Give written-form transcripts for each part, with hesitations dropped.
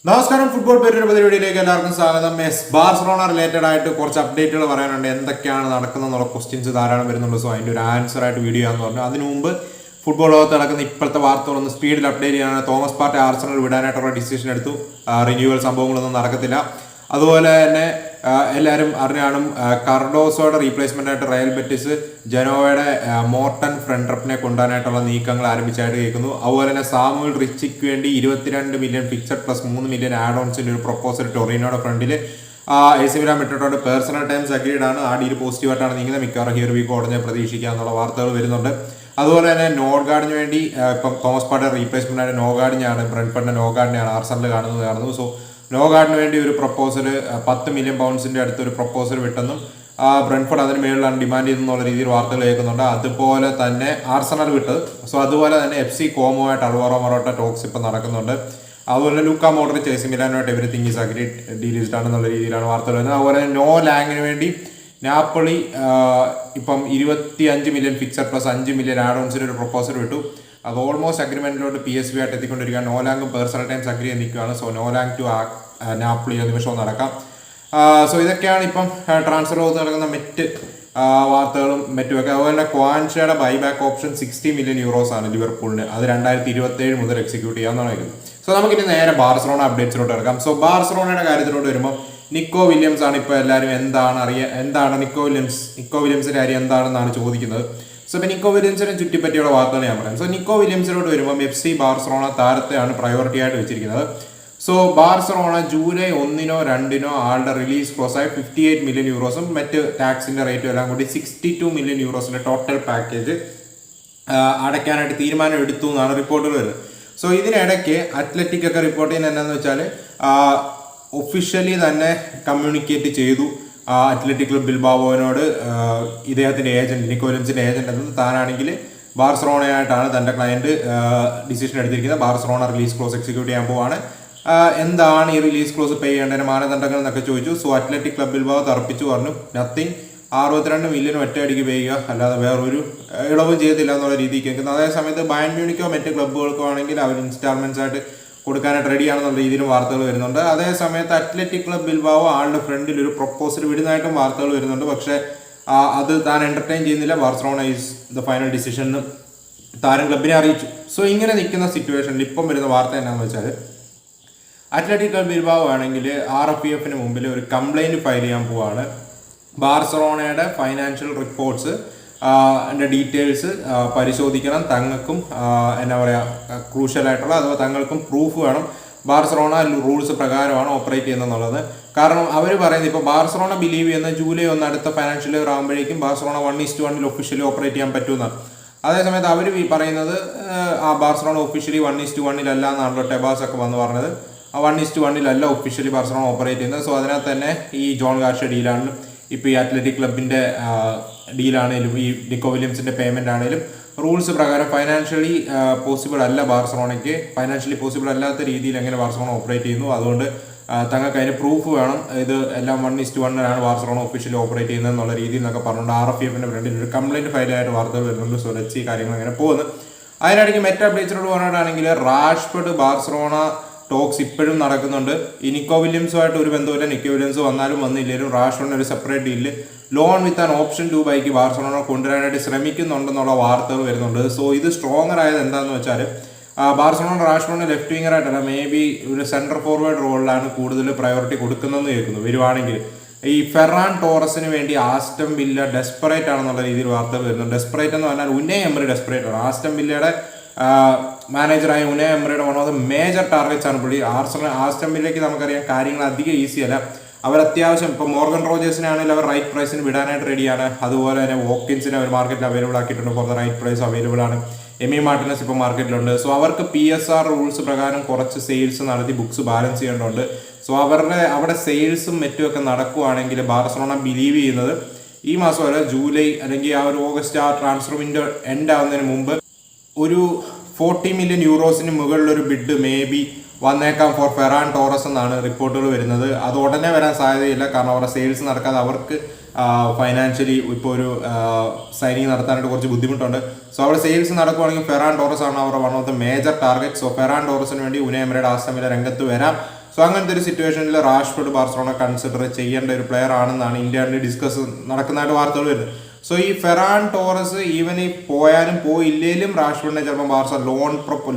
നമസ്കാരം. ഫുട്ബോൾ പേരിന്റെ പുതിയ വീഡിയോയിലേക്ക് എല്ലാവർക്കും സ്വാഗതം. ബാർസലോണ റിലേറ്റഡ് ആയിട്ട് കുറച്ച് അപ്ഡേറ്റുകൾ പറയാനുണ്ട്. എന്തൊക്കെയാണ് നടക്കുന്നതെന്നുള്ള ക്വസ്റ്റ്യൻസ് ധാരാളം വരുന്നുണ്ട്. സോ അതിൻ്റെ ഒരു ആൻസർ ആയിട്ട് വീഡിയോ ആണെന്ന് പറഞ്ഞു. അതിനു മുമ്പ് ഫുട്ബോൾ ലോകത്ത് നടക്കുന്ന ഇപ്പോഴത്തെ വാർത്തകളൊന്ന് സ്പീഡിൽ അപ്ഡേറ്റ് ചെയ്യാനാണ്. തോമസ് പാർട്ടി ആർസണൽ വിടാനായിട്ടുള്ള ഡിസിഷൻ എടുത്തു. റിന്യൂവൽ സംഭവങ്ങളൊന്നും നടക്കത്തില്ല. അതുപോലെ തന്നെ എല്ലാവരും അറിഞ്ഞാണും കാർഡോസോയുടെ റീപ്ലേസ്മെന്റ് ആയിട്ട് റയൽ ബെറ്റിസ് ജനോവയുടെ മോർട്ടൻ ഫ്രണ്ട്രപ്പിനെ കൊണ്ടുവരാനായിട്ടുള്ള നീക്കങ്ങൾ ആരംഭിച്ചായിട്ട് കേൾക്കുന്നു. അതുപോലെ തന്നെ സാമുവൽ റിച്ചിക്ക് വേണ്ടി 22 million fixed plus 3 million add ഓൺസിന്റെ ഒരു പ്രപ്പോസൽ ടൊറീനോയുടെ ഫ്രണ്ടിൽ AC മിലാൻ ഇട്ടിട്ടുണ്ട്. പേഴ്സണൽ ടൈംസ് അഗ്രീഡ് ആണ്. ആ ഡീൽ പോസിറ്റീവായിട്ടാണ് നീങ്ങുന്നത്. മിക്കവാറും ഹിയർ വീക്ക് ഉടനെ പ്രതീക്ഷിക്കാന്നുള്ള വാർത്തകൾ വരുന്നുണ്ട്. അതുപോലെ തന്നെ നോർഗാർഡിന് വേണ്ടി ഇപ്പം തോമസ് പാർട്ടി റീപ്ലേസ്മെന്റ് ആയിട്ട് നോഗാർഡിനെയാണ് ബ്രെൻഫോർഡിന്റെ നോഗാർഡിനെയാണ് ആർസണൽ കാണുന്നു. സോ നോഗാർഡിന് വേണ്ടി ഒരു പ്രപ്പോസൽ 10 മില്യൺ പൗണ്ട്സിന്റെ അടുത്തൊരു പ്രപ്പോസൽ വിട്ടെന്നും ബ്രെൻഫോർഡ് അതിന് മേളിലാണ് ഡിമാൻഡ് ചെയ്തെന്നുള്ള രീതിയിൽ വാർത്തകൾ കേൾക്കുന്നുണ്ട്. അതുപോലെ തന്നെ ആർസണൽ വിട്ടത്. സോ അതുപോലെ തന്നെ FC കോമോ ആയിട്ട് അൽവാറോ മൊറാട്ട ടോക്സ് ഇപ്പം നടക്കുന്നുണ്ട്. അതുപോലെ ലൂക്ക മോഡ്രിച്ച് AC മിലാനുമായിട്ട് എവരിത്തിങ് ഈസ് അഗ്രീഡ് ഡീലിസ്ഡ് ആണെന്നുള്ള രീതിയിലാണ് വാർത്തകൾ വരുന്നത്. അതുപോലെ നോ ലാങ്ങിന് വേണ്ടി നാപ്പൊളി ഇപ്പം 25 million fixed plus 5 million add ഓൺസിന് ഒരു പ്രപ്പോസൽ വിട്ടു. അത് ഓൾമോസ്റ്റ് അഗ്രിമെന്റിലോട്ട് PSV ആയിട്ട് എത്തിക്കൊണ്ടിരിക്കുകയാണ്. നോലാങ്കും പേഴ്സണൽ ടൈംസ് അഗ്രി ചെയ്ത് നിൽക്കുകയാണ്. സോ നോലാങ് ടു നാപ്പൊളി നിമിഷവും നടക്കാം. സോ ഇതൊക്കെയാണ് ഇപ്പം ട്രാൻസ്ഫർ ലോകത്ത് നടക്കുന്ന മറ്റ് വാർത്തകളും മറ്റുമൊക്കെ. അതുപോലെ തന്നെ ക്വാൻഷയുടെ ബൈബാക്ക് ഓപ്ഷൻ 60 മില്യൺ യൂറോസ് ആണ് ലിവർപൂളിന്. അത് 2027 മുതൽ എക്സിക്യൂട്ട് ചെയ്യാമെന്നാണ്. സോ നമുക്കിനി നേരെ ബാർസലോണ അപ്ഡേറ്റ്സിലോട്ട് ഇറക്കാം. സോ ബാർസലോണയുടെ കാര്യത്തിലോട്ട് വരുമ്പോൾ നിക്കോ വില്യംസ് ആണ് ഇപ്പോൾ എല്ലാവരും എന്താണ് നിക്കോ വില്യംസിന്റെ കാര്യം എന്താണെന്നാണ് ചോദിക്കുന്നത്. സോ ഇപ്പം നിക്കോ വില്യംസിനെ ചുറ്റിപ്പറ്റിയുള്ള വാർത്തകൾ ഞാൻ പറയാം. സോ നിക്കോ വില്യംസിലോട്ട് വരുമ്പോൾ FC ബാർസലോണ താരത്തെയാണ് പ്രയോറിറ്റി ആയിട്ട് വെച്ചിരിക്കുന്നത്. സോ ബാർസലോണ ജൂലൈ 1-നോ 2-നോ ആളുടെ റിലീസ് ക്ലോസ് ആയി 58 മില്യൺ യൂറോസും മറ്റ് ടാക്സിന്റെ റേറ്റും എല്ലാം കൂടി 62 മില്യൺ യൂറോസിന്റെ ടോട്ടൽ പാക്കേജ് അടയ്ക്കാനായിട്ട് തീരുമാനം എടുത്തു എന്നാണ് റിപ്പോർട്ടുകൾ വരുന്നത്. സോ ഇതിനിടയ്ക്ക് അത്ലറ്റിക് ഒക്കെ റിപ്പോർട്ട് ചെയ്യുന്നത് എന്താണെന്ന് വെച്ചാൽ ഒഫീഷ്യലി തന്നെ കമ്മ്യൂണിക്കേറ്റ് ചെയ്തു അത്ലറ്റിക് ക്ലബ് ബിൽബാവോനോട് ഇദ്ദേഹത്തിന്റെ ഏജന്റ് നിക്കോ വില്യംസിന്റെ ഏജന്റ് എന്നത് താനാണെങ്കിൽ ബാർസലോണയായിട്ടാണ് തന്റെ ക്ലയന്റ് ഡിസിഷൻ എടുത്തിരിക്കുന്നത്. ബാർസലോണ റിലീസ് ക്ലോസ് എക്സിക്യൂട്ട് ചെയ്യാൻ പോവാണ്. എന്താണ് ഈ റിലീസ് ക്ലോസ് പേ ചെയ്യേണ്ടതിന് മാനദണ്ഡങ്ങൾ എന്നൊക്കെ ചോദിച്ചു. സോ അത്ലറ്റിക് ക്ലബ് ബിൽബാവോ തർപ്പിച്ചു പറഞ്ഞു നത്തിങ് 62 മില്യൺ ഒറ്റയടിക്ക് പേ ചെയ്യുക, അല്ലാതെ വേറൊരു ഇളവും ചെയ്തില്ല എന്നുള്ള രീതിക്ക് നിൽക്കുന്നത്. അതേ സമയത്ത് ബയൺ മ്യൂണിക്കോ മറ്റ് ക്ലബ്ബുകൾക്കോ ആണെങ്കിൽ അവർ ഇൻസ്റ്റാൾമെന്റ്സ് ആയിട്ട് കൊടുക്കാനായിട്ട് റെഡിയാണെന്നുള്ള രീതിയിലും വാർത്തകൾ വരുന്നുണ്ട്. അതേ സമയത്ത് അത്ലറ്റിക് ക്ലബ് ബിൽബാവോ ആളുടെ ഫ്രണ്ടിൽ ഒരു പ്രപ്പോസൽ വിടുന്നതായിട്ടും വാർത്തകൾ വരുന്നുണ്ട്. പക്ഷേ അത് താൻ എന്റർടൈൻ ചെയ്യുന്നില്ല. Barcelona is the final decision എന്ന് താരം ക്ലബിനെ അറിയിച്ചു. സോ ഇങ്ങനെ നിൽക്കുന്ന സിറ്റുവേഷനിൽ ഇപ്പം വരുന്ന വാർത്ത എന്താണെന്ന് വെച്ചാൽ അത്ലറ്റിക് ക്ലബ് ബിൽബാവോ ആണെങ്കിൽ RFEFന് മുമ്പിൽ ഒരു കംപ്ലൈന്റ് ഫയൽ ചെയ്യാൻ പോവാണ്. ബാർസലോണയുടെ ഫൈനാൻഷ്യൽ റിപ്പോർട്ട്സ് ഡീറ്റെയിൽസ് പരിശോധിക്കണം. തങ്ങൾക്കും എന്താ പറയുക ക്രൂഷ്യൽ ആയിട്ടുള്ള അഥവാ തങ്ങൾക്കും പ്രൂഫ് വേണം. ബാർസലോണ റൂൾസ് പ്രകാരമാണ് ഓപ്പറേറ്റ് ചെയ്യുന്നത്. കാരണം അവർ പറയുന്നത് ഇപ്പോൾ ബാർസലോണ ബിലീവ് ചെയ്യുന്ന ജൂലൈ 1 അടുത്ത ഫൈനാൻഷ്യൽ ഇയർ ആകുമ്പോഴേക്കും ബാർസലോണ 1:1 ഒഫീഷ്യലി ഓപ്പറേറ്റ് ചെയ്യാൻ പറ്റുമെന്നാണ്. അതേസമയത്ത് അവർ പറയുന്നത് ബാർസലോണ ഒഫീഷ്യലി 1:1 എന്നാണല്ലോ ടെബാസ് ഒക്കെ വന്ന് പറഞ്ഞത്. 1:1 ഒഫീഷ്യലി ബാർസലോണ ഓപ്പറേറ്റ് ചെയ്യുന്നത്. സോ അതിനകത്ത് തന്നെ ഈ ജോൺ ഗാർഷ്യ ഡീലാണ്, ഇപ്പോൾ ഈ അത്ലറ്റിക് ക്ലബിന്റെ ഡീലാണേലും ഈ നിക്കോ വില്യംസിന്റെ പേയ്മെന്റ് ആണെങ്കിലും റൂൾസ് പ്രകാരം ഫൈനാൻഷ്യലി പോസിബിൾ അല്ല. ബാർസലോണയ്ക്ക് ഫൈനാൻഷ്യലി പോസിബിൾ അല്ലാത്ത രീതിയിൽ എങ്ങനെ ബാർസലോണ ഓപ്പറേറ്റ് ചെയ്യുന്നു. അതുകൊണ്ട് തങ്ങൾക്ക് അതിന് പ്രൂഫ് വേണം. ഇത് എല്ലാം 1:1 ബാർസലോണ ഒഫീഷ്യലി ഓപ്പറേറ്റ് ചെയ്യുന്നത് എന്നുള്ള രീതിയിൽ എന്നൊക്കെ പറഞ്ഞുകൊണ്ട് RFEFന്റെ ഫ്രണ്ടിൽ ഒരു കംപ്ലൈന്റ് ഫയലായിട്ട് വാർത്തകൾ വരുന്നുണ്ട്. സോ ലെറ്റ്സ് ഈ കാര്യങ്ങൾ അങ്ങനെ പോകുന്നു. അതിനിടയ്ക്ക് മെറ്റ അപ്ഡേറ്റ്സിനോട് പറഞ്ഞിട്ടാണെങ്കിൽ റാഷ്ഫോർഡ് ബാർസലോണ ടോക്സ് ഇപ്പോഴും നടക്കുന്നുണ്ട്. ഈ നിക്കോ വില്യംസുമായിട്ട് ഒരു ബന്ധമില്ല. നിക്കോ വില്യംസ് വന്നാലും വന്നില്ലെങ്കിലും റാഷ്ഫോർഡിന് ഒരു സെപ്പറേറ്റ് ഡീലിൽ loan with an option 2 buy Barcelona കൊണ്ടുവരാനായിട്ട് ശ്രമിക്കുന്നുണ്ടെന്നുള്ള വാർത്തകൾ വരുന്നുണ്ട്. സോ ഇത് സ്ട്രോങ്ങർ ആയത് എന്താണെന്ന് വെച്ചാൽ ബാർസലോണ റാഷ്ഫോർഡിന് ലെഫ്റ്റ് വിങ്ങർ ആയിട്ടല്ല, മേ ബി ഒരു സെൻട്രൽ ഫോർവേഡ് റോളിലാണ് കൂടുതൽ പ്രയോറിറ്റി കൊടുക്കുന്നതെന്ന് കേൾക്കുന്നു. വരുവാണെങ്കിൽ ഈ ഫെറാൻ ടോറസിന് വേണ്ടി ആസ്റ്റം വില്ല ഡെസ്പറേറ്റ് ആണെന്നുള്ള രീതിയിൽ വാർത്തകൾ വരുന്നുണ്ട്. ഡെസ്പറേറ്റ് എന്ന് പറഞ്ഞാൽ ഉനൈ എമറി ഡെസ്പറേറ്റ് ആണ്. ആസ്റ്റം വില്ലയുടെ മാനേജറായ ഉനൈ എമറിയുടെ one of the major targets ആണ് പുള്ളി. ആസ്റ്റം വില്ലയ്ക്ക് നമുക്കറിയാം കാര്യങ്ങൾ അധികം ഈസി അല്ല. അവർ അത്യാവശ്യം ഇപ്പോൾ മോർഗൻ റോജേഴ്സിനാണെങ്കിൽ അവർ റൈറ്റ് പ്രൈസിന് വിടാനായിട്ട് റെഡിയാണ്. അതുപോലെ തന്നെ വോക്കിൻസിനെ അവർ മാർക്കറ്റിൽ അവൈലബിൾ ആക്കിയിട്ടുണ്ട്. For the right price available ആണ്. എമി മാർട്ടിനസ് ഇപ്പോൾ മാർക്കറ്റിലുണ്ട്. സോ അവർക്ക് PSR റൂൾസ് പ്രകാരം കുറച്ച് സെയിൽസ് നടത്തി ബുക്സ് ബാലൻസ് ചെയ്യേണ്ടതുണ്ട്. സോ അവിടെ സെയിൽസും മറ്റുമൊക്കെ നടക്കുവാണെങ്കിൽ ബാർസലോണ ബിലീവ് ചെയ്യുന്നത് ഈ മാസം വരെ ജൂലൈ അല്ലെങ്കിൽ ആ ഒരു ഓഗസ്റ്റ് ആ ട്രാൻസ്ഫർ വിൻഡോ എൻഡ് ആവുന്നതിന് മുമ്പ് ഒരു 40 മില്യൺ യൂറോസിന് മുകളിലൊരു ബിഡ് മേ ബി വന്നേക്കാം ഫോർ ഫെറാൻ ടോറസ് എന്നാണ് റിപ്പോർട്ടുകൾ വരുന്നത്. അത് ഉടനെ വരാൻ സാധ്യതയില്ല. കാരണം അവരുടെ സെയിൽസ് നടക്കാതെ അവർക്ക് ഫൈനാൻഷ്യലി ഇപ്പോൾ ഒരു സൈനിങ് നടത്താനായിട്ട് കുറച്ച് ബുദ്ധിമുട്ടുണ്ട്. സോ അവിടെ സെയിൽസ് നടക്കുവാണെങ്കിൽ ഫെറാൻ ടോറസ് ആണ് അവരുടെ one of the major target. So Ferran ടോറസിന് വേണ്ടി ഉനൈ എമറിയുടെ ആസ്റ്റം വില്ല രംഗത്ത് വരാം. സോ അങ്ങനത്തെ ഒരു സിറ്റുവേഷനിൽ റാഷ്ഫോർഡ് ബാർസലോണ കൺസിഡർ ചെയ്യേണ്ട ഒരു പ്ലെയർ ആണെന്നാണ് ഇന്ത്യയിൽ ഡിസ്കസ് നടക്കുന്നതായിട്ട് വാർത്തകൾ വരുന്നത്. സോ ഈ ഫെറാൻ ടോറസ് ഈവൻ ഈ പോയാലും പോയില്ലേലും റാഷ്ഫോർഡിനെ ചിലപ്പോൾ ബാർസ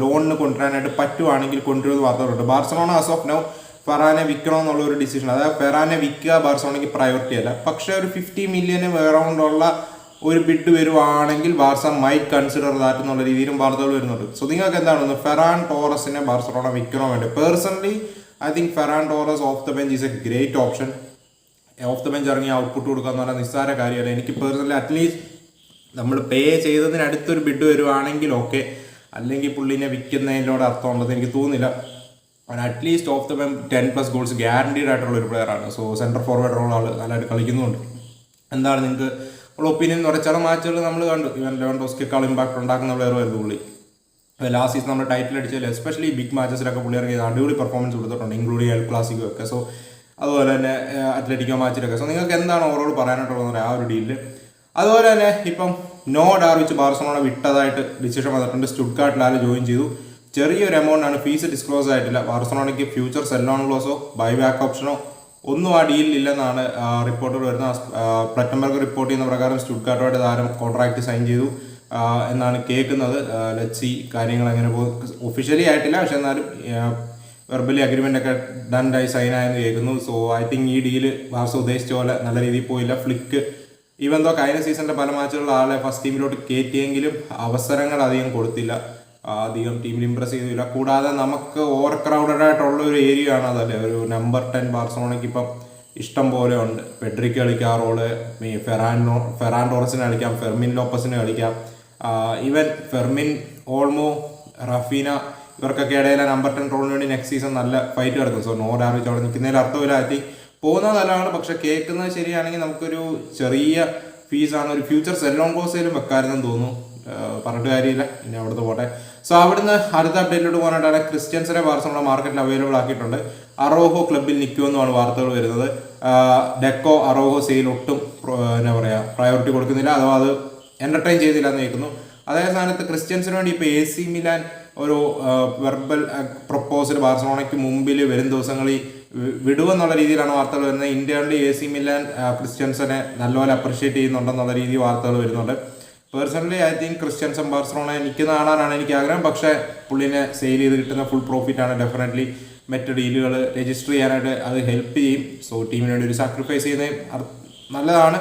ലോണിന് കൊണ്ടുവരാനായിട്ട് പറ്റുവാണെങ്കിൽ കൊണ്ടുവരുന്ന വാർത്തകളുണ്ട്. ബാർസലോണ ആസ് ഓഫ് നൗ ഫെറാനെ വിൽക്കണമെന്നുള്ള ഒരു ഡിസിഷൻ, അതായത് ഫെറാനെ വിൽക്കുക ബാർസലോണയ്ക്ക് പ്രയോറിറ്റി അല്ല. പക്ഷേ ഒരു 50 മില്യൺ അറൗണ്ടുള്ള ഒരു ബിഡ് വരുവാണെങ്കിൽ ബാർസ മൈറ്റ് കൺസിഡർ ദാറ്റ് എന്നുള്ള രീതിയിലും വാർത്തകൾ വരുന്നുണ്ട്. സോ നിങ്ങൾക്ക് എന്താണ് ഫെറാൻ ടോറസിനെ ബാർസലോണ വിൽക്കണോ വേണ്ടത്? Personally I think Ferran Torres of the bench is A great option. Of the bench ഇറങ്ങി ഔട്ട്പുട്ട് കൊടുക്കുക എന്ന് പറഞ്ഞാൽ നിസ്സാര കാര്യമല്ല. എനിക്ക് പേഴ്സണലി അറ്റ്ലീസ്റ്റ് നമ്മൾ പേ ചെയ്തതിന് അടുത്തൊരു ബിഡ് വരുവാണെങ്കിൽ ഓക്കെ, അല്ലെങ്കിൽ പുള്ളിനെ വിൽക്കുന്നതിനോട് അർത്ഥമുള്ളത് എനിക്ക് തോന്നുന്നില്ല. At least of the bench 10+ goals guaranteed ആയിട്ടുള്ള ഒരു പ്ലെയറാണ്. സോ സെൻറ്റർ ഫോർവേഡ് ഉള്ള ആൾ നല്ലതായിട്ട് കളിക്കുന്നുണ്ട്. എന്താണ് നിങ്ങൾക്ക് ഉള്ള ഒപ്പീനിയൻ എന്ന് പറഞ്ഞാൽ ചില മാച്ചുകൾ നമ്മൾ കണ്ടു ഇവൻ ലെവൻഡോസ്കിയേക്കാൾ ഇമ്പാക്ട് ഉണ്ടാക്കുന്ന പ്ലെയർ വരുന്നു പുള്ളി. ലാസ്റ്റ് സീസൺ നമ്മൾ ടൈറ്റിൽ അടിച്ചാൽ എസ്പെഷ്യലി ബിഗ് മാച്ചസിലൊക്കെ പുള്ളി ഇറങ്ങി അടിപൊളി പെർഫോമൻസ് കൊടുത്തിട്ടുണ്ട്, ഇൻക്ലൂഡിങ് എൽ ക്ലാസിക്കോ ഒക്കെ. സോ അതുപോലെ തന്നെ അത്ലറ്റിക്കോ മാച്ചിലൊക്കെ. സോ നിങ്ങൾക്ക് എന്താണ് ഓവറോൾ പറയാനായിട്ടുള്ളത് ആ ഒരു ഡീലിൽ? അതുപോലെ തന്നെ ഇപ്പം നോ ഡാർവിച്ച് ബാർസലോണ വിട്ടതായിട്ട് ഡിസിഷൻ വന്നിട്ടുണ്ട്. സ്റ്റുട്ട്ഗാർട്ടിൽ ആര് ജോയിൻ ചെയ്തു. ചെറിയൊരു എമൗണ്ട് ആണ്, ഫീസ് ഡിസ്ക്ലോസ് ആയിട്ടില്ല. ബാർസലോണയ്ക്ക് ഫ്യൂച്ചർ സെൽ ഓൺ ക്ലോസോ ബൈബാക്ക് ഓപ്ഷനോ ഒന്നും ആ ഡീലിൽ ഇല്ലെന്നാണ് റിപ്പോർട്ടുകൾ വരുന്നത്. പ്ലറ്റംബർഗ് റിപ്പോർട്ട് ചെയ്യുന്ന പ്രകാരം സ്റ്റുട്ട്ഗാർട്ടുമായിട്ട് താരം കോൺട്രാക്ട് സൈൻ ചെയ്തു എന്നാണ് കേൾക്കുന്നത്. ലെറ്റ്സ് സീ കാര്യങ്ങൾ എങ്ങനെ പോകും. ഒഫീഷ്യലി ആയിട്ടില്ല, പക്ഷെ എന്നാലും വെർബലി അഗ്രിമെൻ്റ് ഒക്കെ ഡണ്ടായി സൈൻ ആയെന്ന് കേൾക്കുന്നു. സോ ഐ തിങ്ക് ഈ ഡീല് ബാർസ ഉദ്ദേശിച്ച പോലെ നല്ല രീതിയിൽ പോയില്ല. ഫ്ലിക്ക് ഈവൻ ദോ കഴിഞ്ഞ സീസണിൻ്റെ പല മാച്ചുകളിൽ ആളെ ഫസ്റ്റ് ടീമിലോട്ട് കയറ്റിയെങ്കിലും അവസരങ്ങൾ അധികം കൊടുത്തില്ല, അധികം ടീമിൽ ഇമ്പ്രസ് ചെയ്തില്ല. കൂടാതെ നമുക്ക് ഓവർ ക്രൗഡഡ് ആയിട്ടുള്ള ഒരു ഏരിയ ആണ് അതല്ലേ. ഒരു നമ്പർ 10 ബാർസലോണയ്ക്ക് ഇപ്പം ഇഷ്ടം പോലെ ഉണ്ട്. പെഡ്രിക്ക് കളിക്കാം റോള്, ഫെറാൻ ടോറസിന് കളിക്കാം, ഫെർമിൻ ലോപ്പസിന് കളിക്കാം, ഈവൻ ഫെർമിൻ ഓൾമോ റഫീന ഇവർക്കൊക്കെ ഇടയിലെ നമ്പർ 10 റോളിന് വേണ്ടി നെക്സ്റ്റ് സീസൺ നല്ല ഫൈറ്റ് കിടക്കും. സോ നോ ഡാർവിച്ച് അവിടെ നിൽക്കുന്നതിൽ അർത്ഥമില്ല. ഐ പോകുന്നത് നല്ലതാണ്, പക്ഷെ കേൾക്കുന്നത് ശരിയാണെങ്കിൽ നമുക്കൊരു ചെറിയ ഫീസാണ് ഒരു ഫ്യൂച്ചർ സെല്ലോൺ കോഴ്സിലും വെക്കാമെന്ന് തോന്നുന്നു. പറഞ്ഞിട്ട് കാര്യമില്ല, ഇനി അവിടുത്തെ പോട്ടെ. സോ അവിടുന്ന് അടുത്ത അപ്ഡേറ്റിലോട്ട് പോകാനായിട്ടാണ് ക്രിസ്ത്യൻസിനെ ബാർസലോണ മാർക്കറ്റിൽ അവൈലബിൾ ആക്കിയിട്ടുണ്ട്. അറോഹോ ക്ലബിൽ നിൽക്കുമെന്നുമാണ് വാർത്തകൾ വരുന്നത്. ഡെക്കോ അറോഹോ സെയിൽ ഒട്ടും എന്താ പറയുക പ്രയോറിറ്റി കൊടുക്കുന്നില്ല, അഥവാ അത് എൻ്റർടൈൻ ചെയ്തില്ല എന്ന് കേൾക്കുന്നു. അതേ സ്ഥാനത്ത് ക്രിസ്ത്യൻസിന് വേണ്ടി ഇപ്പോൾ AC മിലാൻ ഒരു വെർബൽ പ്രപ്പോസൽ ബാർസലോണയ്ക്ക് മുമ്പിൽ വരും ദിവസങ്ങളിൽ വിടുവെന്നുള്ള രീതിയിലാണ് വാർത്തകൾ വരുന്നത്. ഇന്ത്യയിലെ AC മിലാൻ ക്രിസ്ത്യൻസിനെ നല്ലപോലെ അപ്രിഷ്യേറ്റ് ചെയ്യുന്നുണ്ടെന്നുള്ള രീതിയിൽ വാർത്തകൾ വരുന്നുണ്ട്. Personally I think Christensen Barcelona നിൽക്കുന്ന കാണാനാണ് എനിക്ക് ആഗ്രഹം. പക്ഷേ പുള്ളിനെ സെയിൽ ചെയ്ത് കിട്ടുന്ന ഫുൾ പ്രോഫിറ്റാണ്. ഡെഫിനറ്റ്ലി മറ്റ് ഡീലുകൾ രജിസ്റ്റർ ചെയ്യാനായിട്ട് അത് ഹെൽപ്പ് ചെയ്യും. സോ ടീമിന് വേണ്ടി ഒരു സാക്രിഫൈസ് ചെയ്യുന്നത് നല്ലതാണ്.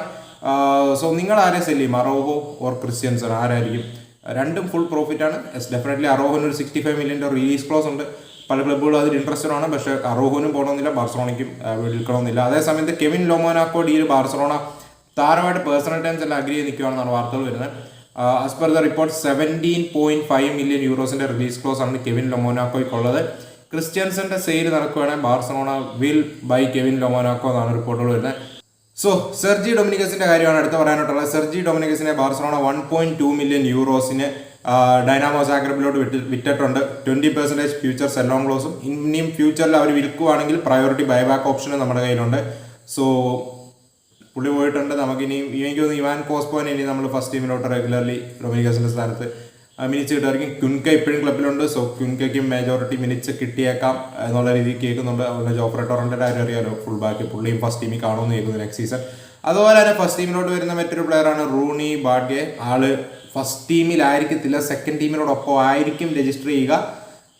സോ നിങ്ങൾ ആരെ സെല് ചെയ്യും, അറോഹോ ഓർ ക്രിസ്ത്യൻസൺ ആരായിരിക്കും? രണ്ടും ഫുൾ പ്രോഫിറ്റാണ്. ഡെഫിനറ്റ്ലി അറോഹോന് ഒരു 65 മില്യൻ്റെ റിലീസ് ക്ലോസ് ഉണ്ട്. പല ക്ലബ്ബുകളും അതിൽ ഇൻട്രസ്റ്റഡ് ആണ്. പക്ഷേ അറോഹോനും പോകണമെന്നില്ല, ബാർസലോണയ്ക്കും വിൽക്കണമെന്നില്ല. അതേസമയത്ത് കെവിൻ ലൊമോനാക്കോ ഡീല് ബാർസലോണ താരമായിട്ട് പേഴ്സണൽ ടൈംസ് എല്ലാം അഗ്രി ചെയ്ത് നിൽക്കുകയാണെന്നാണ് വാർത്തകൾ വരുന്നത്. As per the report 17.5 million യൂറോസിന്റെ റിലീസ് ക്ലോസ് ആണ് കെവിൻ ലൊമോനാക്കോയ്ക്കുള്ളത്. ക്രിസ്ത്യൻസിന്റെ സെയിൽ നടക്കുകയാണെങ്കിൽ Barcelona will buy Kevin Lomonaco എന്നാണ് റിപ്പോർട്ടുകൾ വരുന്നത്. സോ സെർജി ഡൊമിനിക്കസിന്റെ കാര്യമാണ് അടുത്ത് പറയാനായിട്ടുള്ളത്. സെർജി ഡൊമിനിക്കസിനെ ബാർസലോണ 1.2 മില്യൺ യൂറോസിന് ഡൈനാമോ സാഗ്രബിലോട്ട് വിറ്റിട്ടുണ്ട്. 20% ഫ്യൂച്ചർ സെല്ലോൺ ക്ലോസും. ഇനിയും ഫ്യൂച്ചറിൽ അവർ വിൽക്കുവാണെങ്കിൽ പ്രയോറിറ്റി ബൈബാക്ക് ഓപ്ഷനും നമ്മുടെ കയ്യിലുണ്ട്. സോ പുള്ളി പോയിട്ടുണ്ട്. നമുക്കിനി എനിക്ക് തോന്നുന്നു ഇവാൻ കോസ്പോനെ ഇനി നമ്മൾ ഫസ്റ്റ് ടീമിലോട്ട് റെഗുലർലി ഡൊമിനിക്കസിന്റെ സ്ഥാനത്ത് മിനിറ്റ്സ് കിട്ടുമായിരിക്കും. ക്യുൻക ഇപ്പോഴും ക്ലബിലുണ്ട്. സോ ക്യുൻകയ്ക്കും മെജോറിറ്റി മിനിറ്റ്സ് കിട്ടിയേക്കാം എന്നുള്ള രീതിയിൽ കേൾക്കുന്നുണ്ട്. അതുപോലെ ജോഫ്രെ ടൊറന്റിന്റെ കാര്യം അറിയാലോ, ഫുൾ ബാക്ക് പുള്ളിയും ഫസ്റ്റ് ടീമിൽ കാണുമെന്ന് കേൾക്കുന്നു നെക്സ്റ്റ് സീസൺ. അതുപോലെ തന്നെ ഫസ്റ്റ് ടീമിലോട്ട് വരുന്ന മറ്റൊരു പ്ലെയറാണ് റൂണി ബാഡ്ഗെ. ആള് ഫസ്റ്റ് ടീമിലായിരിക്കത്തില്ല, സെക്കൻഡ് ടീമിനോടൊപ്പം ആയിരിക്കും രജിസ്റ്റർ ചെയ്യുക.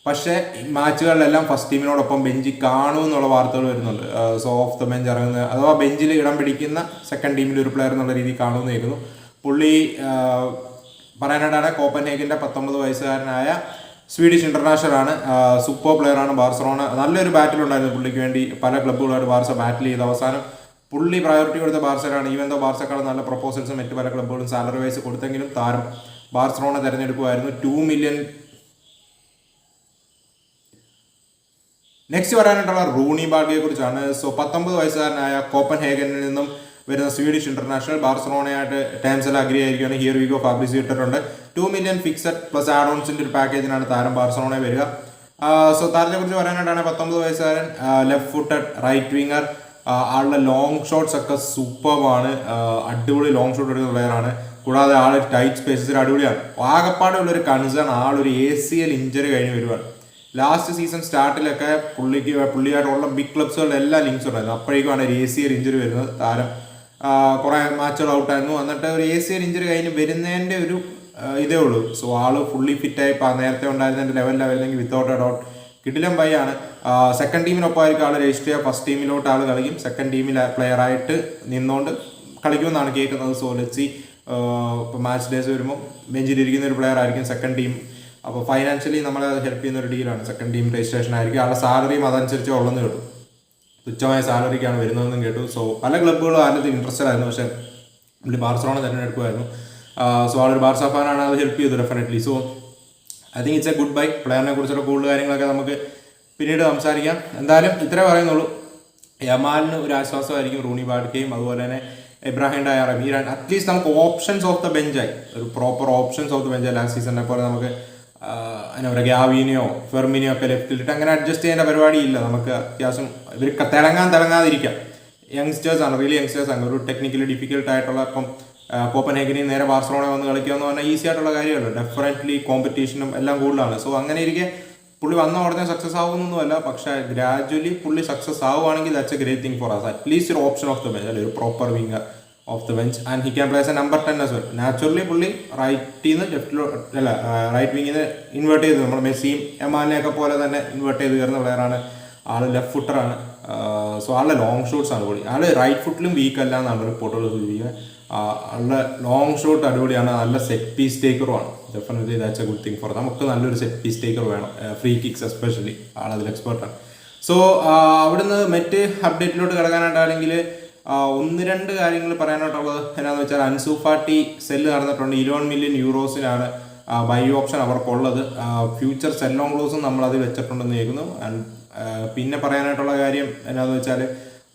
പക്ഷേ മാച്ചുകളിലെല്ലാം ഫസ്റ്റ് ടീമിനോടൊപ്പം ബെഞ്ചിൽ കാണുമെന്നുള്ള വാർത്തകൾ വരുന്നുണ്ട്. സോ ഓഫ് ദ ബെഞ്ച് ഇറങ്ങുന്ന അഥവാ ബെഞ്ചിൽ ഇടം പിടിക്കുന്ന സെക്കൻഡ് ടീമിൽ ഒരു പ്ലെയർ എന്നുള്ള രീതിയിൽ കാണുമെന്ന് കേൾക്കുന്നു. പുള്ളി പറയാനായിട്ടാണ് കോപ്പൻഹേഗന്റെ 19 വയസ്സുകാരനായ സ്വീഡിഷ് ഇന്റർനാഷണൽ ആണ്. സൂപ്പർ പ്ലെയർ ആണ്. ബാർസലോണ നല്ലൊരു ബാറ്റിൽ ഉണ്ടായിരുന്നു പുള്ളിക്ക് വേണ്ടി. പല ക്ലബ്ബുകളായിട്ട് ബാർസ ബാറ്റിൽ ചെയ്ത് അവസാനം പുള്ളി പ്രയോറിറ്റി കൊടുത്ത ബാർസലാണ്. ഈവൻ ദോ ബാർസക്കാൾ നല്ല പ്രൊപ്പോസൽസും മറ്റു പല ക്ലബ്ബുകളും സാലറി വൈസ് കൊടുത്തെങ്കിലും താരം ബാർസലോണ തിരഞ്ഞെടുക്കുമായിരുന്നു. 2 മില്യൺ. നെക്സ്റ്റ് പറയാനായിട്ടുള്ള റൂണി ബാഡ്ഗയെ കുറിച്ചാണ്. സോ 19 വയസ്സുകാരനായ കോപ്പൻഹേഗനിൽ നിന്നും വരുന്ന സ്വീഡിഷ് ഇന്റർനാഷണൽ ബാർസലോണയായിട്ട് ടേംസ് എല്ലാം അഗ്രി ആയിരിക്കുകയാണ്. ഹിയർ വി ഗോ ഫാബ്രിസ് ഇട്ടിട്ടുണ്ട്. 2 മില്യൺ ഫിക്സഡ് പ്ലസ് ആഡ് ഓൺസിന്റെ ഒരു പാക്കേജിനാണ് താരം ബാർസലോണയിൽ വരിക. സോ താരത്തെ കുറിച്ച് പറയാനായിട്ടാണ് 19 വയസ്സുകാരൻ, ലെഫ്റ്റ് ഫുട്ടഡ് റൈറ്റ് വിങ്ങർ. ആളുടെ ലോങ് ഷോട്ട്സ് ഒക്കെ സൂപ്പർബാണ്. അടിപൊളി ലോങ് ഷോട്ട് എടുക്കുന്ന പ്ലെയറാണ്. കൂടാതെ ആൾ ടൈറ്റ് സ്പേസസിൽ അടിപൊളിയാണ്. ആകപ്പാടുള്ളൊരു കൺസേൺ ആളൊരു ACL ഇഞ്ചറി കഴിഞ്ഞ് വരുവാണ്. ലാസ്റ്റ് സീസൺ സ്റ്റാർട്ടിലൊക്കെ പുള്ളിയായിട്ടുള്ള ബിഗ് ക്ലബ്സുകളുടെ എല്ലാ ലിങ്ക്സ് ഉണ്ടായിരുന്നു. അപ്പോഴേക്കുമാണ് ഒരു ACL ഇഞ്ചുറി വരുന്നത്. താരം കുറേ മാച്ചുകൾ ഔട്ടായിരുന്നു. എന്നിട്ട് ഒരു ACL ഇഞ്ചുറി കഴിഞ്ഞ് വരുന്നതിൻ്റെ ഒരു ഇതേ ഉള്ളൂ. സോ ആള് ഫുള്ളി ഫിറ്റായി നേരത്തെ ഉണ്ടായിരുന്നതിൻ്റെ ലെവലിലാണ് വരുന്നെങ്കിൽ വിത്തൗട്ട് എ ഡൗട്ട് കിടിലം ബൈയാണ്. സെക്കൻഡ് ടീമിനൊപ്പമായിരിക്കും ആൾ രജിസ്റ്റർ ചെയ്യുക. ഫസ്റ്റ് ടീമിലോട്ട് ആൾ കളിക്കും. സെക്കൻഡ് ടീമിൽ പ്ലെയറായിട്ട് നിന്നുകൊണ്ട് കളിക്കുമെന്നാണ് കേൾക്കുന്നത്. സോ ലെറ്റ്സ് ഇപ്പോൾ മാച്ച് ഡേയ്സ് വരുമ്പോൾ ബെഞ്ചിലിരിക്കുന്ന ഒരു പ്ലെയർ ആയിരിക്കും സെക്കൻഡ് ടീം. അപ്പോൾ ഫൈനാൻഷ്യലി നമ്മളെ ഹെൽപ്പ് ചെയ്യുന്ന ഒരു ഡീലാണ്. സെക്കൻഡ് ടീം രജിസ്ട്രേഷൻ ആയിരിക്കും. ആളുടെ സാലറിയും അതനുസരിച്ച് ഉള്ളതെന്ന് കേട്ടു. തുച്ഛമായ സാലറിക്കാണ് വരുന്നതെന്നും കേട്ടു. സോ പല ക്ലബ്ബുകളും ആരുടെ ഇൻട്രസ്റ്റഡ് ആയിരുന്നു. പക്ഷേ പുള്ളി ബാർസലോണ തിരഞ്ഞെടുക്കുമായിരുന്നു. സോ ആളൊരു ബാർസ ഫാനാണ്. അത് ഹെൽപ്പ് ചെയ്തു definitely. So I think it's a good buy. പ്ലെയറിനെ കുറിച്ചുള്ള കൂടുതൽ കാര്യങ്ങളൊക്കെ നമുക്ക് പിന്നീട് സംസാരിക്കാം. എന്തായാലും ഇത്രേ പറയുന്നുള്ളൂ. യമാലിന് ഒരു ആശ്വാസമായിരിക്കും റൂണി ബാഡ്കയും അതുപോലെ തന്നെ ഇബ്രാഹിം ഡയറും. ഈ അറ്റ്ലീസ്റ്റ് നമുക്ക് ഓപ്ഷൻസ് ഓഫ് ദ ബെഞ്ചായി, ഒരു പ്രോപ്പർ ഓപ്ഷൻസ് ഓഫ് ദ ബെഞ്ചായി. ലാസ്റ്റ് സീസണിനെ പോലെ നമുക്ക് എന്നാ പറയുക ഗ്യാവിനെയോ ഫെർമിനെയോ ഒക്കെ ലെഫ്റ്റിലിട്ട് അങ്ങനെ അഡ്ജസ്റ്റ് ചെയ്യേണ്ട പരിപാടിയില്ല. നമുക്ക് അത്യാവശ്യം ഇവർ തിളങ്ങാതിരിക്കാം. യങ്സ്റ്റേഴ്സാണ്, റിയലി യങ്സ്റ്റേഴ്സാണ്. ഒരു ടെക്നിക്കലി ഡിഫിക്കൽട്ട് ആയിട്ടുള്ള ഇപ്പം കോപ്പൻഹേഗനിൽ നേരെ ബാർസലോണ വന്ന് കളിക്കുക എന്ന് പറഞ്ഞാൽ ഈസി ആയിട്ടുള്ള കാര്യമല്ലോ. ഡെഫിനറ്റ്ലി കോമ്പറ്റീഷനും എല്ലാം കൂടുതലാണ്. സോ അങ്ങനെ ഇരിക്കെ പുള്ളി വന്ന ഉടനെ സക്സസ് ആവുന്നൊന്നുമല്ല. പക്ഷേ ഗ്രാജുവലി പുള്ളി സക്സസ് ആവുകയാണെങ്കിൽ that's a great thing for us. At least ഒരു ഓപ്ഷൻ ഓഫ് ദ ബെഞ്ച്, അല്ലെങ്കിൽ ഒരു proper winger of the bench. And he can plays a number 10 as well. Naturally പുള്ളി റൈറ്റിൽ നിന്ന് റൈറ്റ് വിങ്ങിൽ നിന്ന് ഇൻവേർട്ട് ചെയ്ത് നമ്മൾ മെസ്സിയും എമാലിനെയൊക്കെ പോലെ തന്നെ ഇൻവേർട്ട് ചെയ്ത് കയറുന്ന പ്ലെയറാണ്. ആള് ലെഫ്റ്റ് ഫുട്ടറാണ്. സോ ആളുടെ ലോങ് ഷോട്ട്സ് ആണ് പൊളി. ആള് റൈറ്റ് ഫുട്ടിലും വീക്ക് അല്ല എന്നാണ് റിപ്പോർട്ടുകൾ സൂചിപ്പിക്കുന്നത്. ആളുടെ ലോങ് ഷോട്ട് അടിപൊളിയാണ്. നല്ല സെറ്റ് പീസ് ടേക്കറുമാണ്. Definitely that's a good thing for. നമുക്ക് നല്ലൊരു സെറ്റ് പീസ് ടേക്കർ വേണം. ഫ്രീ കിക്സ് എസ്പെഷ്യലി ആളതിൽ എക്സ്പെർട്ടാണ്. സോ അവിടുന്ന് മറ്റ് അപ്ഡേറ്റിലോട്ട് കിടക്കാനായിട്ടാണെങ്കിൽ 1-2 കാര്യങ്ങൾ പറയാനായിട്ടുള്ളത് എന്നാന്ന് വെച്ചാൽ അൻസു ഫാറ്റി സെല്ല് നടന്നിട്ടുണ്ട്. 21 മില്യൺ യൂറോസിനാണ് ബൈ ഓപ്ഷൻ അവർക്കുള്ളത്. ഫ്യൂച്ചർ സെൽ ഓൺ ക്ലോസും നമ്മളതിൽ വെച്ചിട്ടുണ്ടെന്ന് കേൾക്കുന്നു. പിന്നെ പറയാനായിട്ടുള്ള കാര്യം എന്നാന്ന് വെച്ചാൽ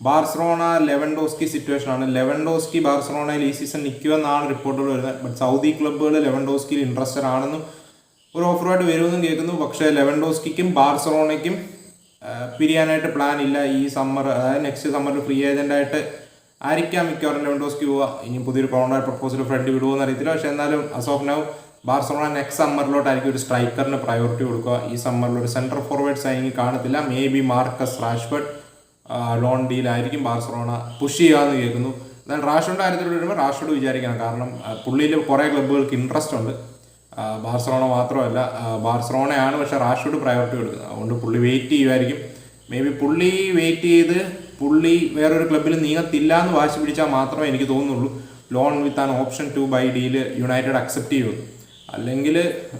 ബാർസലോണ ലെവൻഡോസ്കി സിറ്റുവേഷൻ ആണ്. ലെവൻഡോസ്കി ബാർസലോണയിൽ ഈ സീസൺ നിൽക്കുമെന്നാണ് റിപ്പോർട്ടുകൾ വരുന്നത്. ബട്ട് സൗദി ക്ലബ്ബുകൾ ലെവൻഡോസ്കിയിൽ ഇൻട്രസ്റ്റഡ് ആണെന്നും ഒരു ഓഫറുമായിട്ട് വരുമെന്നും കേൾക്കുന്നു. പക്ഷേ ലെവൻഡോസ്കിക്കും ബാർസലോണയ്ക്കും പിരിയാനായിട്ട് പ്ലാൻ ഇല്ല ഈ സമ്മർ. അതായത് നെക്സ്റ്റ് സമ്മറിൽ ഫ്രീ ഏജൻ്റായിട്ട് ആയിരിക്കാം മിക്കവാറും ലെവൻഡോസ്കി പോവുക. ഇനി പുതിയൊരു കോൺട്രാക്ട് പ്രപ്പോസൽ ഫ്രണ്ട് വിടുമോയെന്ന് അറിയത്തില്ല. പക്ഷേ എന്നാലും as of now Barcelona next സമ്മറിലോട്ടായിരിക്കും ഒരു സ്ട്രൈക്കറിന് പ്രയോറിറ്റി കൊടുക്കുക. ഈ സമ്മറിൽ ഒരു സെൻട്രൽ ഫോർവേഡ് സൈനിങ് കാണത്തില്ല. Maybe Marcus Rashford loan ഡീലായിരിക്കും ബാർസലോണ പുഷ് ചെയ്യാമെന്ന് കേൾക്കുന്നു. എന്നാൽ റാഷ്ഫോർഡിൻ്റെ കാര്യത്തിൽ വരുമ്പോൾ റാഷ്ഫോർഡ് വിചാരിക്കണം. കാരണം പുള്ളിയിൽ കുറേ ക്ലബ്ബുകൾക്ക് ഇൻട്രസ്റ്റ് ഉണ്ട്. ബാർസലോണ മാത്രമല്ല, ബാർസലോണയാണ് പക്ഷേ റാഷ്ഫോർഡ് പ്രയോറിറ്റി കൊടുക്കുന്നത്. അതുകൊണ്ട് പുള്ളി വെയിറ്റ് ചെയ്യുമായിരിക്കും. മേ ബി പുള്ളി വെയിറ്റ് ചെയ്ത് പുള്ളി വേറൊരു ക്ലബ്ബിൽ നീങ്ങത്തില്ല എന്ന് വാശി പിടിച്ചാൽ മാത്രമേ എനിക്ക് തോന്നുന്നുള്ളൂ loan with an option to buy deal United accept ചെയ്യുള്ളൂ. അല്ലെങ്കിൽ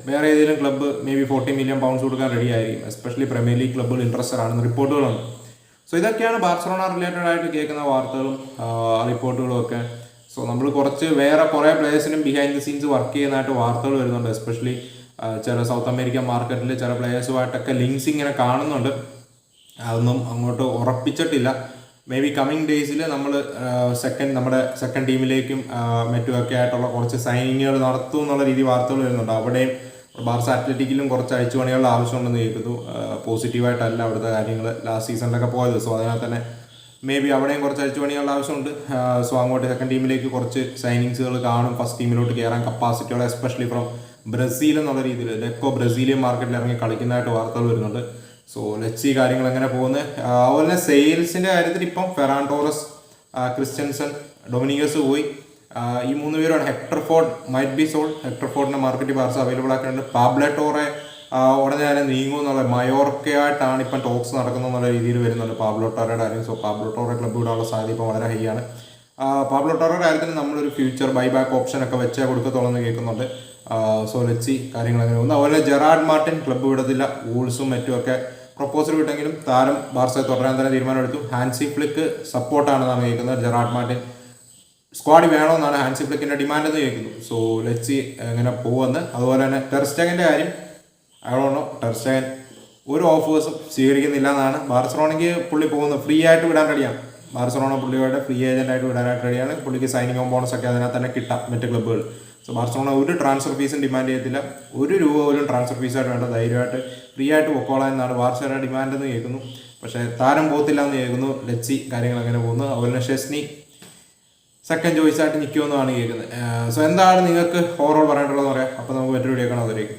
വേറെ ഏതെങ്കിലും club maybe 40 million pounds കൊടുക്കാൻ റെഡി ആയിരിക്കും. എസ്പെഷ്യലി പ്രീമിയർ ലീഗ് ക്ലബ്ബുകൾ ഇൻട്രസ്റ്റഡ് ആണെന്ന് റിപ്പോർട്ടുകളുണ്ട്. സോ ഇതൊക്കെയാണ് ബാർസലോണ റിലേറ്റഡ് ആയിട്ട് കേൾക്കുന്ന വാർത്തകളും റിപ്പോർട്ടുകളും ഒക്കെ. സോ നമ്മൾ വേറെ കുറേ പ്ലേയേഴ്സിനും ബിഹൈൻഡ് ദി സീൻസ് വർക്ക് ചെയ്യുന്നതായിട്ട് വാർത്തകൾ വരുന്നുണ്ട്. എസ്പെഷ്യലി ചില സൗത്ത് അമേരിക്കൻ മാർക്കറ്റിൽ ചില പ്ലേയേഴ്സുമായിട്ടൊക്കെ ലിങ്ക്സ് ഇങ്ങനെ കാണുന്നുണ്ട്. അതൊന്നും അങ്ങോട്ട് ഉറപ്പിച്ചിട്ടില്ല. മേ ബി കമ്മിങ് ഡേയ്സിൽ നമ്മൾ നമ്മുടെ സെക്കൻഡ് ടീമിലേക്കും മറ്റുമൊക്കെ ആയിട്ടുള്ള കുറച്ച് സൈനിങ്ങുകൾ നടത്തും എന്നുള്ള രീതി വാർത്തകൾ വരുന്നുണ്ട്. അവിടെയും ബാർസ അത്ലറ്റിക്കിലും കുറച്ച് അഴിച്ചുപണികളുടെ ആവശ്യമുണ്ടെന്ന് കേൾക്കുന്നു. പോസിറ്റീവായിട്ടല്ല അവിടുത്തെ കാര്യങ്ങൾ ലാസ്റ്റ് സീസണിലൊക്കെ പോയത്. സോ അതിനകത്ത് തന്നെ മേ ബി അവിടെയും കുറച്ച് അഴിച്ചുപണികളുടെ ആവശ്യമുണ്ട്. സോ അങ്ങോട്ട് സെക്കൻഡ് ടീമിലേക്ക് കുറച്ച് സൈനിങ്സുകൾ കാണും. ഫസ്റ്റ് ടീമിലോട്ട് കയറാൻ കപ്പാസിറ്റിയുള്ള എസ്പെഷ്യലി ഫ്രം ബ്രസീൽ എന്നുള്ള രീതിയിൽ ലെക്കോ ബ്രസീലിയൻ മാർക്കറ്റിൽ ഇറങ്ങി കളിക്കുന്നതായിട്ട് വാർത്തകൾ വരുന്നുണ്ട്. സോ ലെറ്റ്സ് സീ കാര്യങ്ങൾ എങ്ങനെ പോകുന്നത്. അതുപോലെ തന്നെ സെയിൽസിൻ്റെ കാര്യത്തിൽ ഇപ്പം ഫെറാൻ ടോറസ്, ക്രിസ്ത്യൻസൺ, ഡൊമിനിക്കസ് പോയി. ഈ 3 പേരാണ്. Hector Fort might be sold. Hector ഫോർഡിൻ്റെ മാർക്കറ്റ് ബാർസ അവൈലബിൾ ആക്കിയിട്ടുണ്ട്. പാബ്ലോ ടോറെ ഉടനെ തന്നെ നീങ്ങുമെന്നുള്ള മയോർക്കയായിട്ടാണ് ഇപ്പം ടോക്സ് നടക്കുന്നതെന്നുള്ള രീതിയിൽ വരുന്നുണ്ട് പാബ്ലോ ടോറയുടെ കാര്യം. സോ പാബ്ലോ ടോറെ ക്ലബ്ബ് വിടാനുള്ള സാധ്യത ഇപ്പം വളരെ ഹൈ ആണ്. പാബ്ലോ ടോറയുടെ കാര്യത്തിൽ നമ്മളൊരു ഫ്യൂച്ചർ ബൈബാക്ക് ഓപ്ഷനൊക്കെ വെച്ചേ കൊടുക്കത്തോളെന്ന് കേൾക്കുന്നുണ്ട്. സോ ലെറ്റ്സ് സീ കാര്യങ്ങൾ അങ്ങനെ പോകുന്നു. അതുപോലെ ജെറാഡ് മാർട്ടിൻ ക്ലബ്ബ് വിടത്തില്ല. വൂൾസും മറ്റുമൊക്കെ പ്രപ്പോസൽ വിട്ടെങ്കിലും താരം ബാർസയെ തുടരാൻ തന്നെ തീരുമാനമെടുത്തു. ഹാൻസി ഫ്ലിക്ക് സപ്പോർട്ടാണെന്നാണ് കേൾക്കുന്നത്. ജെറാഡ് മാർട്ടിൻ സ്ക്വാഡ് വേണമെന്നാണ് ഹാൻസി ഫ്ലിക്കിൻ്റെ ഡിമാൻഡ് എന്ന് കേൾക്കുന്നു. സോ ലെറ്റ്സ് സീ എങ്ങനെ പോകുമെന്ന്. അതുപോലെ തന്നെ ടെർ സ്റ്റെഗൻ്റെ കാര്യം അയാളോണോ ടെർ സ്റ്റെഗൻ ഒരു ഓഫേഴ്സും സ്വീകരിക്കുന്നില്ല എന്നാണ്. ബാർസലോണയ്ക്ക് പുള്ളി പോകുന്നത് ഫ്രീ ആയിട്ട് വിടാൻ റെഡിയാണ്. ബാർസലോണ പുള്ളിയുടെ ഫ്രീ ഏജൻ്റായിട്ട് വിടാനായിട്ട് റെഡിയാണ്. പുള്ളിക്ക് സൈനിങ് ബോണസ് ഒക്കെ അതിനകത്ത് തന്നെ കിട്ടാം മറ്റ് ക്ലബ്ബുകൾ. സോ ബാർസലോണ ഒരു ട്രാൻസ്ഫർ ഫീസും ഡിമാൻഡ് ചെയ്യത്തില്ല. ₹1 പോലും ട്രാൻസ്ഫർ ഫീസായിട്ട് വേണ്ട. ധൈര്യമായിട്ട് ഫ്രീ ആയിട്ട് പൊക്കോളാം എന്നാണ് ബാർസയുടെ ഡിമാൻഡ് എന്ന് കേൾക്കുന്നു. പക്ഷേ താരം പോകത്തില്ല എന്ന് കേൾക്കുന്നു. ലെറ്റ്സ് സീ കാര്യങ്ങൾ അങ്ങനെ പോകുന്നു. അതുപോലെ തന്നെ ഷെസ്നി സെക്കൻഡ് ചോയ്സായിട്ട് നിൽക്കുമെന്നാണ് കേൾക്കുന്നത്. സോ എന്താണ് നിങ്ങൾക്ക് ഓവറോൾ പറയാനുള്ളതെന്ന് പറയാം. അപ്പോൾ നമുക്ക് മറ്റൊരു വീഡിയോ കാണാം. അതിലേക്ക്